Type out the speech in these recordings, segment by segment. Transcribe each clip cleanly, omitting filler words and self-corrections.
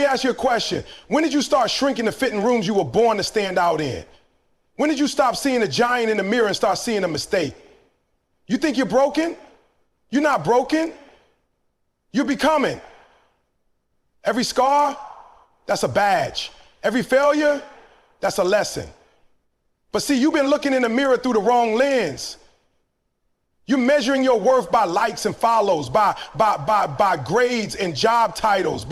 me ask you a question. When did you start shrinking to fit in rooms you were born to stand out in? When did you stop seeing a giant in the mirror and start seeing a mistake? You think you're broken? You're not broken. You're becoming. Every scar, that's a badge. Every failure, that's a lesson. But see, you've been looking in the mirror through the wrong lens. You're measuring your worth by likes and follows, by grades and job titles,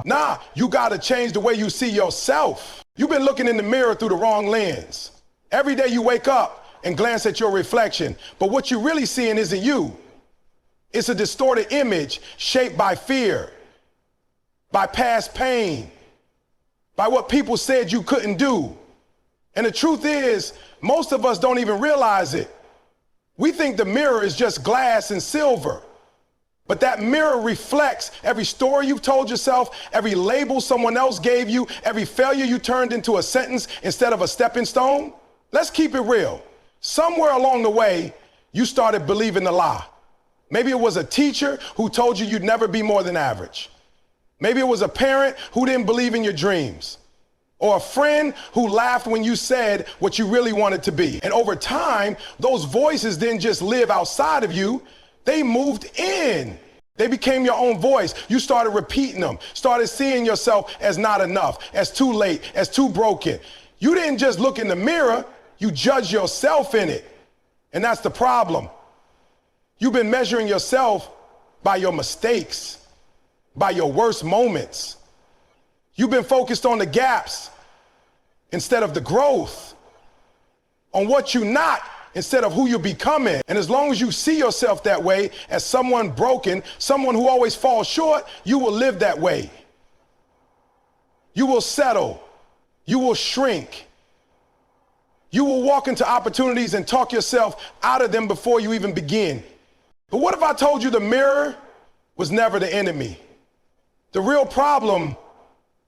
Nah, you gotta change the way you see yourself. You've been looking in the mirror through the wrong lens. Every day you wake up and glance at your reflection, but what you're really seeing isn't you. It's a distorted image shaped by fear, by past pain, by what people said you couldn't do. And the truth is, most of us don't even realize it. We think the mirror is just glass and silver. But that mirror reflects every story you've told yourself, every label someone else gave you, every failure you turned into a sentence instead of a stepping stone. Let's keep it real. Somewhere along the way, you started believing the lie. Maybe it was a teacher who told you you'd never be more than average. Maybe it was a parent who didn't believe in your dreams, or a friend who laughed when you said what you really wanted to be. And over time, those voices didn't just live outside of you, they moved in. They became your own voice. You started repeating them, started seeing yourself as not enough, as too late, as too broken. You didn't just look in the mirror, you judged yourself in it. And that's the problem. You've been measuring yourself by your mistakes, by your worst moments. You've been focused on the gaps instead of the growth, on what you're not instead of who you're becoming. And as long as you see yourself that way, as someone broken, someone who always falls short, you will live that way. You will settle. You will shrink. You will walk into opportunities and talk yourself out of them before you even begin. But what if I told you the mirror was never the enemy? The real problem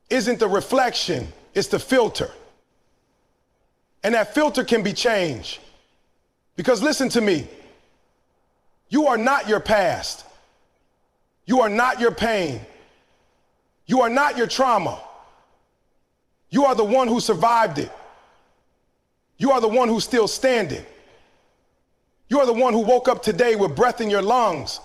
isn't the reflection, it's the filter. And that filter can be changed. Because listen to me, you are not your past. You are not your pain. You are not your trauma. You are the one who survived it. You are the one who's still standing. You are the one who woke up today with breath in your lungs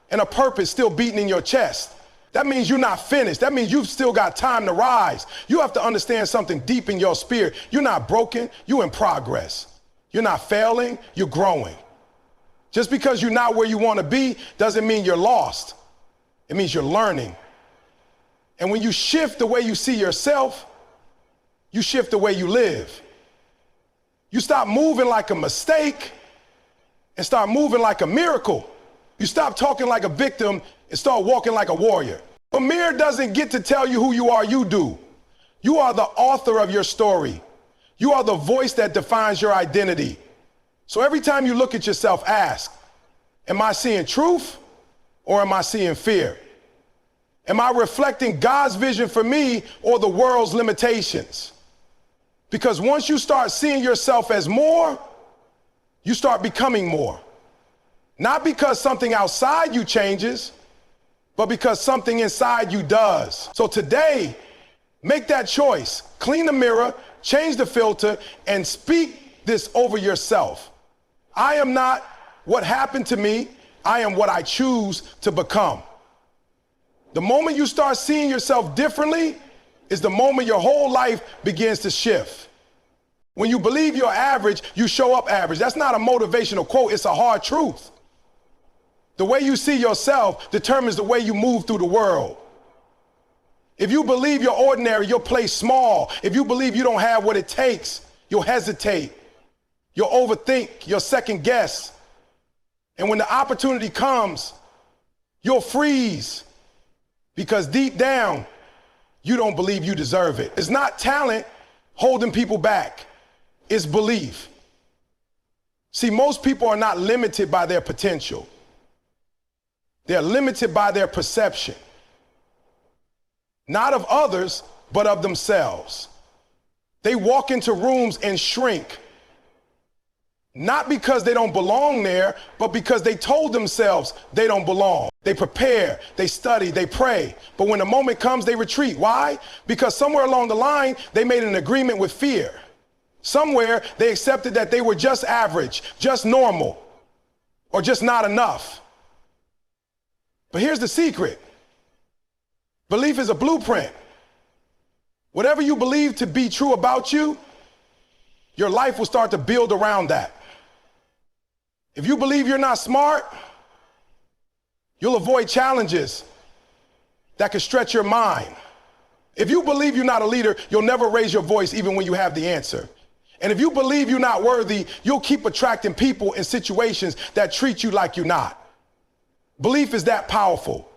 and a purpose still beating in your chest. That means you're not finished. That means you've still got time to rise. You have to understand something deep in your spirit. You're not broken, you're in progress. You're not failing, you're growing. Just because you're not where you want to be doesn't mean you're lost. It means you're learning. And when you shift the way you see yourself, you shift the way you live. You stop moving like a mistake and start moving like a miracle. You stop talking like a victim and start walking like a warrior. A mirror doesn't get to tell you who you are, you do. You are the author of your story. You are the voice that defines your identity. So every time you look at yourself, ask, am I seeing truth or am I seeing fear? Am I reflecting God's vision for me or the world's limitations? Because once you start seeing yourself as more, you start becoming more. Not because something outside you changes, but because something inside you does. So today, make that choice. Clean the mirror, change the filter, and speak this over yourself. I am not what happened to me. I am what I choose to become. The moment you start seeing yourself differently is the moment your whole life begins to shift. When you believe you're average, you show up average. That's not a motivational quote, it's a hard truth. The way you see yourself determines the way you move through the world. If you believe you're ordinary, you'll play small. If you believe you don't have what it takes, you'll hesitate. You'll overthink, you'll second guess. And when the opportunity comes, you'll freeze. Because deep down, you don't believe you deserve it. It's not talent holding people back. It's belief. See, most people are not limited by their potential. They're limited by their perception. Not of others, but of themselves. They walk into rooms and shrink. Not because they don't belong there, but because they told themselves they don't belong. They prepare, they study, they pray. But when the moment comes, they retreat. Why? Because somewhere along the line, they made an agreement with fear. Somewhere they accepted that they were just average, just normal, or just not enough. But here's the secret. Belief is a blueprint. Whatever you believe to be true about you, your life will start to build around that. If you believe you're not smart, you'll avoid challenges that could stretch your mind. If you believe you're not a leader, you'll never raise your voice even when you have the answer. And if you believe you're not worthy, you'll keep attracting people in situations that treat you like you're not. Belief is that powerful.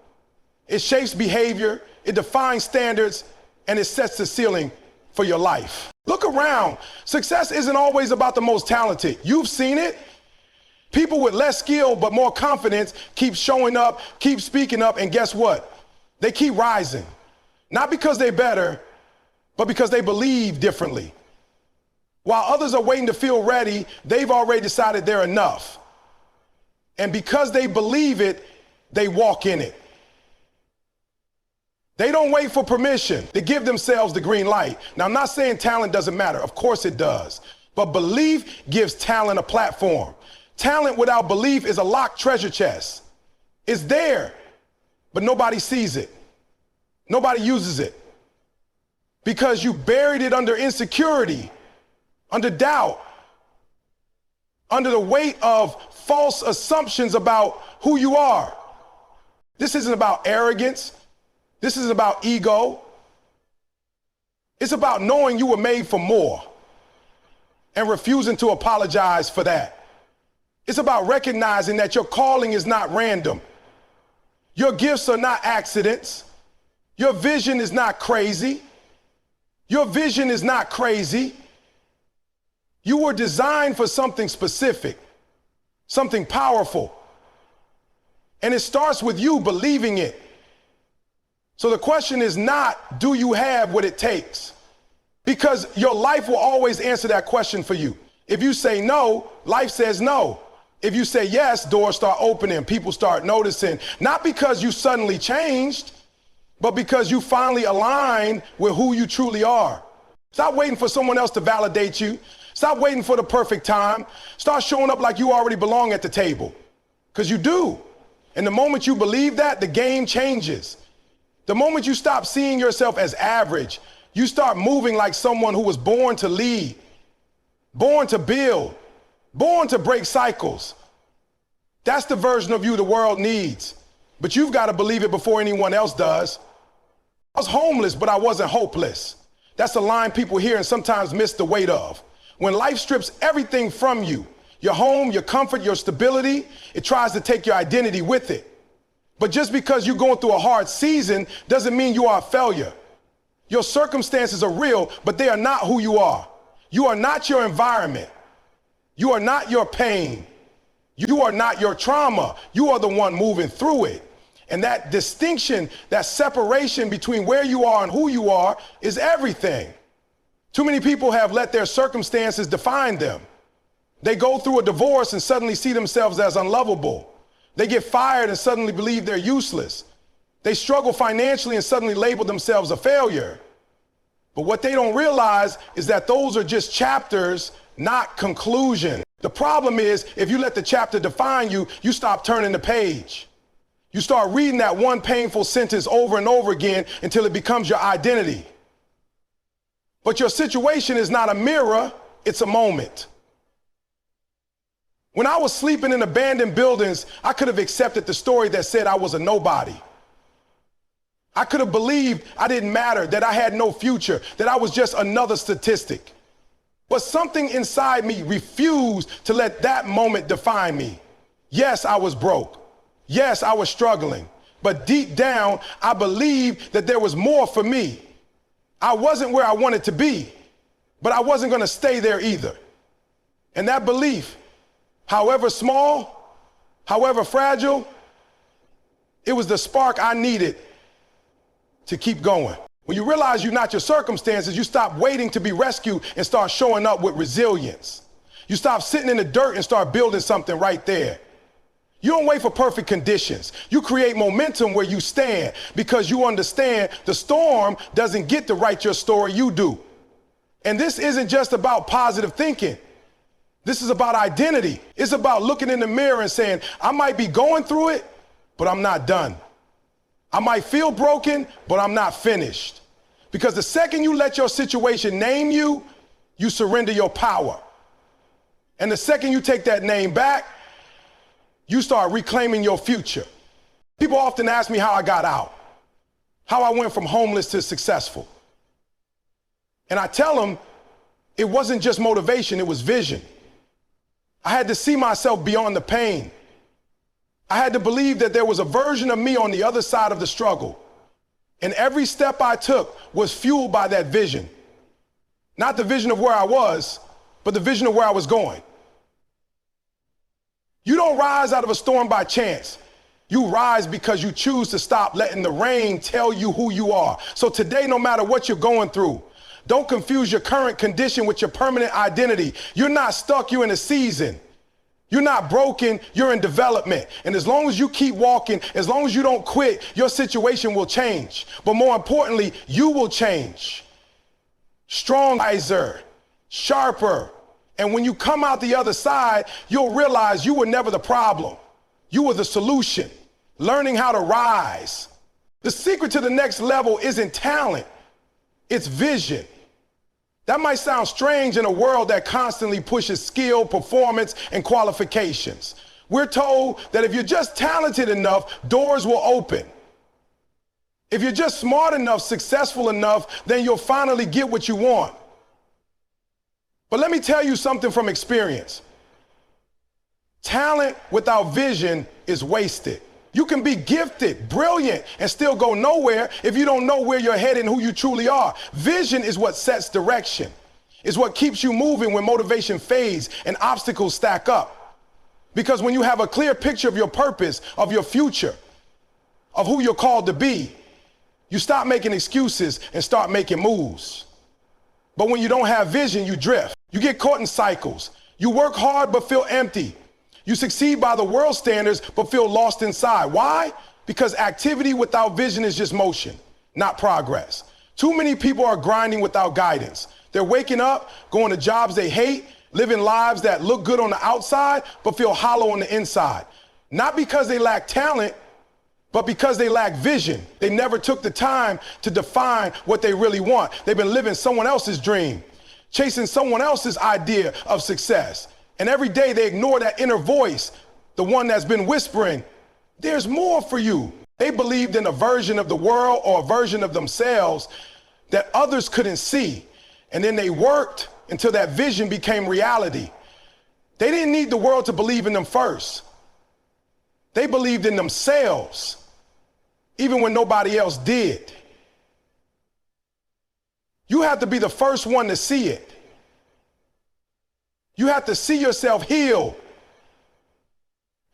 It shapes behavior, it defines standards, and it sets the ceiling for your life. Look around. Success isn't always about the most talented. You've seen it. People with less skill but more confidence keep showing up, keep speaking up, and guess what? They keep rising. Not because they're better, but because they believe differently. While others are waiting to feel ready, they've already decided they're enough. And because they believe it, they walk in it. They don't wait for permission. They give themselves the green light. Now, I'm not saying talent doesn't matter. Of course it does. But belief gives talent a platform. Talent without belief is a locked treasure chest. It's there, but nobody sees it. Nobody uses it. Because you buried it under insecurity, under doubt, under the weight of false assumptions about who you are. This isn't about arrogance. This isn't about ego. It's about knowing you were made for more and refusing to apologize for that. It's about recognizing that your calling is not random. Your gifts are not accidents. Your vision is not crazy. Your vision is not crazy. You were designed for something specific, something powerful. And it starts with you believing it. So the question is not, do you have what it takes? Because your life will always answer that question for you. If you say no, life says no. If you say yes, doors start opening, people start noticing, not because you suddenly changed, but because you finally aligned with who you truly are. Stop waiting for someone else to validate you. Stop waiting for the perfect time. Start showing up like you already belong at the table, because you do. And the moment you believe that, the game changes. The moment you stop seeing yourself as average, you start moving like someone who was born to lead, born to build, born to break cycles. That's the version of you the world needs. But you've got to believe it before anyone else does. I was homeless, but I wasn't hopeless. That's a line people hear and sometimes miss the weight of. When life strips everything from you, your home, your comfort, your stability, it tries to take your identity with it. But just because you're going through a hard season doesn't mean you are a failure. Your circumstances are real, but they are not who you are. You are not your environment. You are not your pain. You are not your trauma. You are the one moving through it. And that distinction, that separation between where you are and who you are is everything. Too many people have let their circumstances define them. They go through a divorce and suddenly see themselves as unlovable. They get fired and suddenly believe they're useless. They struggle financially and suddenly label themselves a failure. But what they don't realize is that those are just chapters, not conclusions. The problem is, if you let the chapter define you, you stop turning the page. You start reading that one painful sentence over and over again until it becomes your identity. But your situation is not a mirror, it's a moment. When I was sleeping in abandoned buildings, I could have accepted the story that said I was a nobody. I could have believed I didn't matter, that I had no future, that I was just another statistic. But something inside me refused to let that moment define me. Yes, I was broke. Yes, I was struggling. But deep down, I believed that there was more for me. I wasn't where I wanted to be, but I wasn't going to stay there either. And that belief, however small, however fragile, it was the spark I needed to keep going. When you realize you're not your circumstances, you stop waiting to be rescued and start showing up with resilience. You stop sitting in the dirt and start building something right there. You don't wait for perfect conditions. You create momentum where you stand because you understand the storm doesn't get to write your story, you do. And this isn't just about positive thinking. This is about identity. It's about looking in the mirror and saying, I might be going through it, but I'm not done. I might feel broken, but I'm not finished. Because the second you let your situation name you, you surrender your power. And the second you take that name back, you start reclaiming your future. People often ask me how I got out, how I went from homeless to successful. And I tell them it wasn't just motivation, it was vision. I had to see myself beyond the pain. I had to believe that there was a version of me on the other side of the struggle. And every step I took was fueled by that vision. Not the vision of where I was, but the vision of where I was going. You don't rise out of a storm by chance. You rise because you choose to stop letting the rain tell you who you are. So today, no matter what you're going through, don't confuse your current condition with your permanent identity. You're not stuck, you're in a season. You're not broken, you're in development. And as long as you keep walking, as long as you don't quit, your situation will change. But more importantly, you will change. Stronger, sharper. And when you come out the other side, you'll realize you were never the problem. You were the solution. Learning how to rise. The secret to the next level isn't talent, it's vision. That might sound strange in a world that constantly pushes skill, performance, and qualifications. We're told that if you're just talented enough, doors will open. If you're just smart enough, successful enough, then you'll finally get what you want. But let me tell you something from experience. Talent without vision is wasted. You can be gifted, brilliant, and still go nowhere if you don't know where you're headed and who you truly are. Vision is what sets direction. It's what keeps you moving when motivation fades and obstacles stack up. Because when you have a clear picture of your purpose, of your future, of who you're called to be, you stop making excuses and start making moves. But when you don't have vision, you drift. You get caught in cycles. You work hard but feel empty. You succeed by the world standards but feel lost inside. Why? Because activity without vision is just motion, not progress. Too many people are grinding without guidance. They're waking up, going to jobs they hate, living lives that look good on the outside but feel hollow on the inside. Not because they lack talent, but because they lack vision. They never took the time to define what they really want. They've been living someone else's dream, chasing someone else's idea of success. And every day they ignore that inner voice, the one that's been whispering, there's more for you. They believed in a version of the world or a version of themselves that others couldn't see. And then they worked until that vision became reality. They didn't need the world to believe in them first. They believed in themselves, even when nobody else did. You have to be the first one to see it. You have to see yourself healed,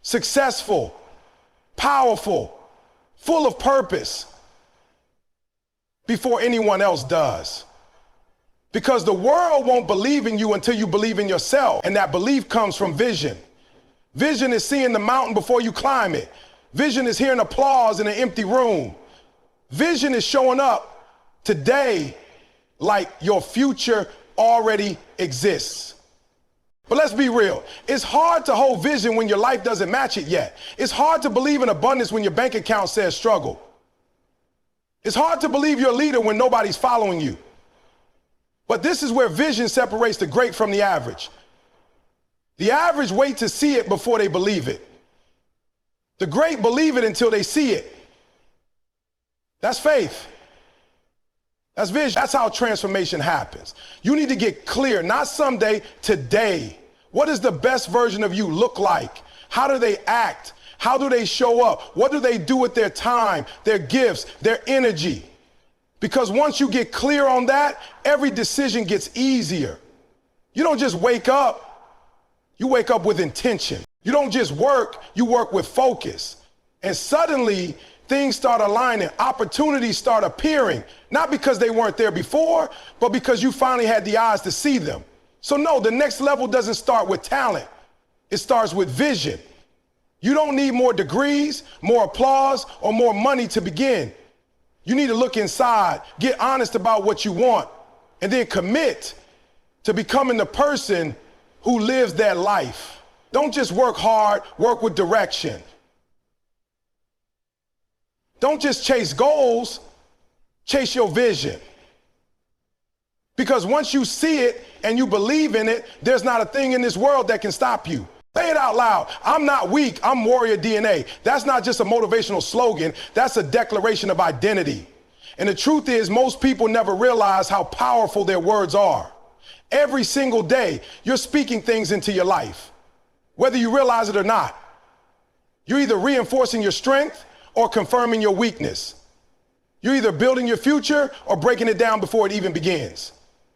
successful, powerful, full of purpose before anyone else does. Because the world won't believe in you until you believe in yourself. And that belief comes from vision. Vision is seeing the mountain before you climb it. Vision is hearing applause in an empty room. Vision is showing up today like your future already exists. But let's be real. It's hard to hold vision when your life doesn't match it yet. It's hard to believe in abundance when your bank account says struggle. It's hard to believe you're a leader when nobody's following you. But this is where vision separates the great from the average. The average wait to see it before they believe it. The great believe it until they see it. That's faith. That's vision. That's how transformation happens. You need to get clear, not someday, today. What does the best version of you look like? How do they act? How do they show up? What do they do with their time, their gifts, their energy? Because once you get clear on that, every decision gets easier. You don't just wake up, you wake up with intention. You don't just work, you work with focus. And suddenly, things start aligning, opportunities start appearing, not because they weren't there before, but because you finally had the eyes to see them. So no, the next level doesn't start with talent. It starts with vision. You don't need more degrees, more applause, or more money to begin. You need to look inside, get honest about what you want, and then commit to becoming the person who lives that life. Don't just work hard, work with direction. Don't just chase goals, chase your vision. Because once you see it and you believe in it, there's not a thing in this world that can stop you. Say it out loud. I'm not weak, I'm warrior DNA. That's not just a motivational slogan, that's a declaration of identity. And the truth is, most people never realize how powerful their words are. Every single day, you're speaking things into your life, whether you realize it or not. You're either reinforcing your strength or confirming your weakness. You're either building your future or breaking it down before it even begins.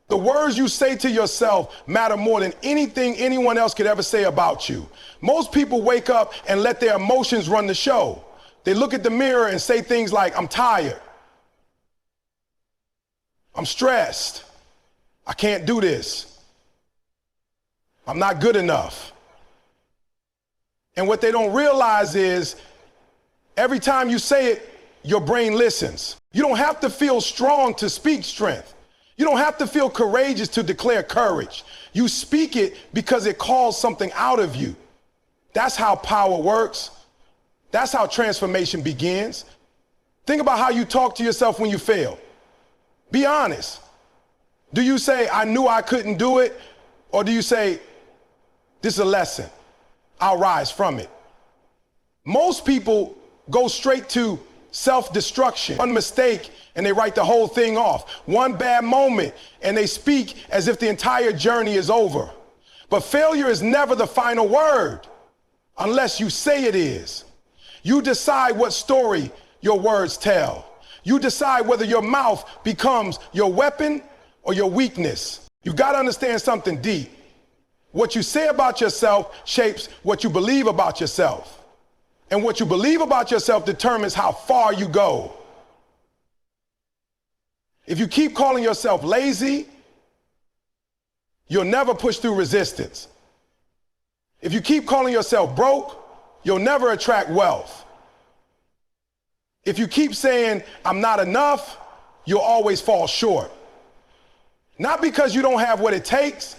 The words you say to yourself matter more than anything anyone else could ever say about you. Most people wake up and let their emotions run the show. They look at the mirror and say things like, I'm tired, I'm stressed, I can't do this, I'm not good enough. And what they don't realize is every time you say it, your brain listens. You don't have to feel strong to speak strength. You don't have to feel courageous to declare courage. You speak it because it calls something out of you. That's how power works. That's how transformation begins. Think about how you talk to yourself when you fail. Be honest. Do you say, I knew I couldn't do it? Or do you say, this is a lesson, I'll rise from it? Most people go straight to self-destruction. One mistake and they write the whole thing off. One bad moment and they speak as if the entire journey is over. But failure is never the final word unless you say it is. You decide what story your words tell. You decide whether your mouth becomes your weapon or your weakness. You've got to understand something deep. What you say about yourself shapes what you believe about yourself. And what you believe about yourself determines how far you go. If you keep calling yourself lazy, you'll never push through resistance. If you keep calling yourself broke, you'll never attract wealth. If you keep saying, I'm not enough, you'll always fall short. Not because you don't have what it takes,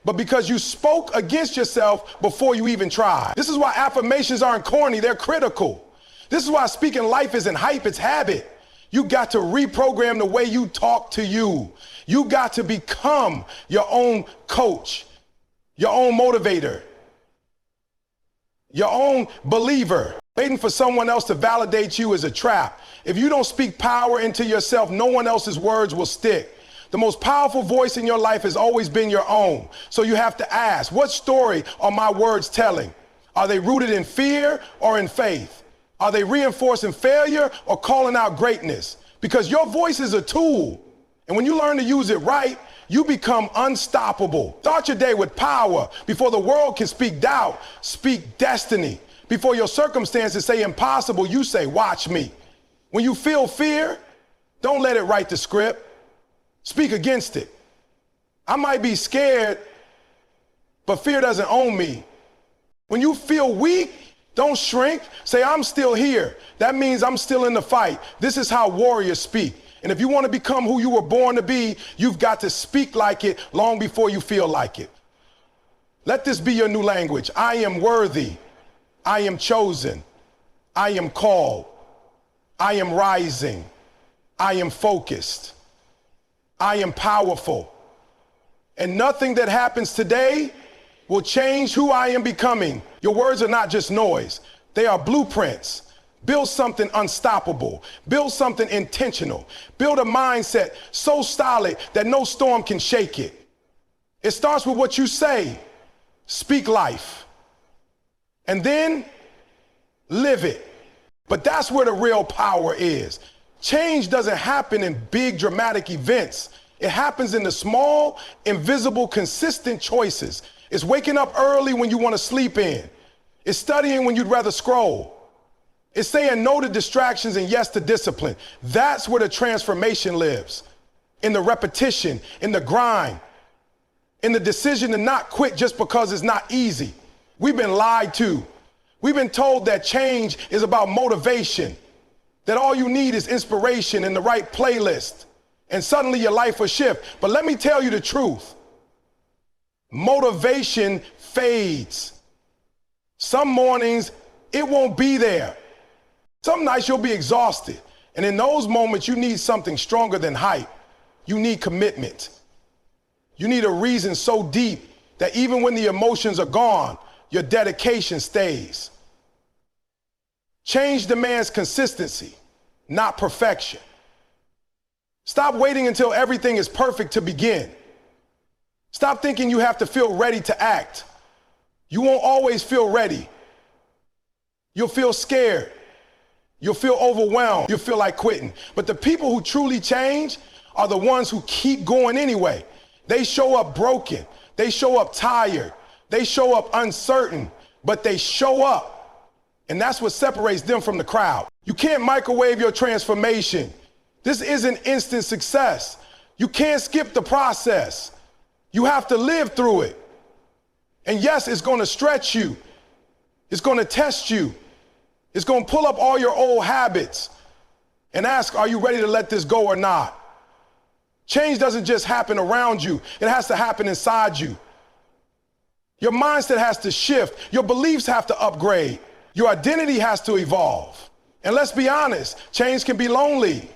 but because you spoke against yourself before you even tried. This is why affirmations aren't corny, they're critical. This is why speaking life isn't hype, it's habit. You got to reprogram the way you talk to you. You got to become your own coach, your own motivator, your own believer. Waiting for someone else to validate you is a trap. If you don't speak power into yourself, no one else's words will stick. The most powerful voice in your life has always been your own. So you have to ask, what story are my words telling? Are they rooted in fear or in faith? Are they reinforcing failure or calling out greatness? Because your voice is a tool. And when you learn to use it right, you become unstoppable. Start your day with power. Before the world can speak doubt, speak destiny. Before your circumstances say impossible, you say, watch me. When you feel fear, don't let it write the script. Speak against it. I might be scared, but fear doesn't own me. When you feel weak, don't shrink. Say, I'm still here. That means I'm still in the fight. This is how warriors speak. And if you want to become who you were born to be, you've got to speak like it long before you feel like it. Let this be your new language. I am worthy. I am chosen. I am called. I am rising. I am focused. I am powerful. And nothing that happens today will change who I am becoming. Your words are not just noise. They are blueprints. Build something unstoppable. Build something intentional. Build a mindset so solid that no storm can shake it. It starts with what you say. Speak life. And then live it. But that's where the real power is. Change doesn't happen in big dramatic events. It happens in the small, invisible, consistent choices. It's waking up early when you want to sleep in. It's studying when you'd rather scroll. It's saying no to distractions and yes to discipline. That's where the transformation lives. In the repetition, in the grind. in the decision to not quit just because it's not easy. We've been lied to. We've been told that change is about motivation, that all you need is inspiration and the right playlist, and suddenly your life will shift. But let me tell you the truth. Motivation fades. Some mornings, it won't be there. Some nights you'll be exhausted. And in those moments, you need something stronger than hype. You need commitment. You need a reason so deep that even when the emotions are gone, your dedication stays. Change demands consistency, not perfection. Stop waiting until everything is perfect to begin. Stop thinking you have to feel ready to act. You won't always feel ready. You'll feel scared. You'll feel overwhelmed. You'll feel like quitting. But the people who truly change are the ones who keep going anyway. They show up broken. They show up tired. They show up uncertain, but they show up. And that's what separates them from the crowd. You can't microwave your transformation. This isn't instant success. You can't skip the process. You have to live through it. And yes, it's going to stretch you. It's going to test you. It's going to pull up all your old habits and ask, are you ready to let this go or not? Change doesn't just happen around you. It has to happen inside you. Your mindset has to shift. Your beliefs have to upgrade. Your identity has to evolve. And let's be honest, change can be lonely.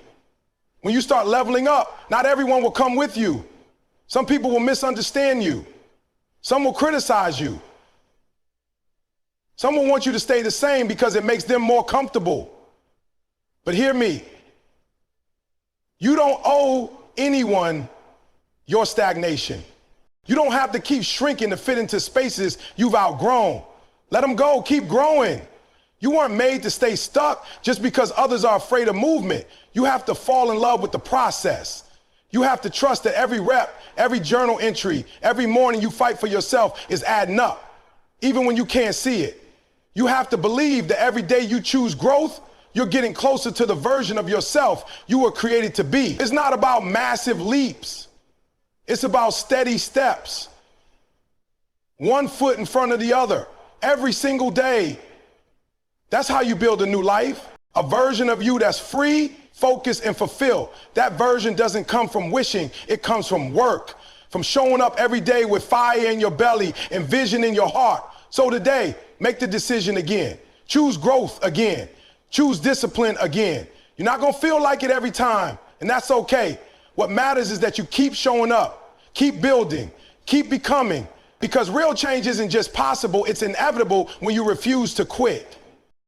When you start leveling up, not everyone will come with you. Some people will misunderstand you. Some will criticize you. Some will want you to stay the same because it makes them more comfortable. But hear me. You don't owe anyone your stagnation. You don't have to keep shrinking to fit into spaces you've outgrown. Let them go. Keep growing. You weren't made to stay stuck just because others are afraid of movement. You have to fall in love with the process. You have to trust that every rep, every journal entry, every morning you fight for yourself is adding up, even when you can't see it. You have to believe that every day you choose growth, you're getting closer to the version of yourself you were created to be. It's not about massive leaps. It's about steady steps. One foot in front of the other, every single day. That's how you build a new life. A version of you that's free, focused, and fulfilled. That version doesn't come from wishing, it comes from work, from showing up every day with fire in your belly and vision in your heart. So today, make the decision again. Choose growth again. Choose discipline again. You're not gonna feel like it every time, and that's okay. What matters is that you keep showing up, keep building, keep becoming, because real change isn't just possible, it's inevitable when you refuse to quit.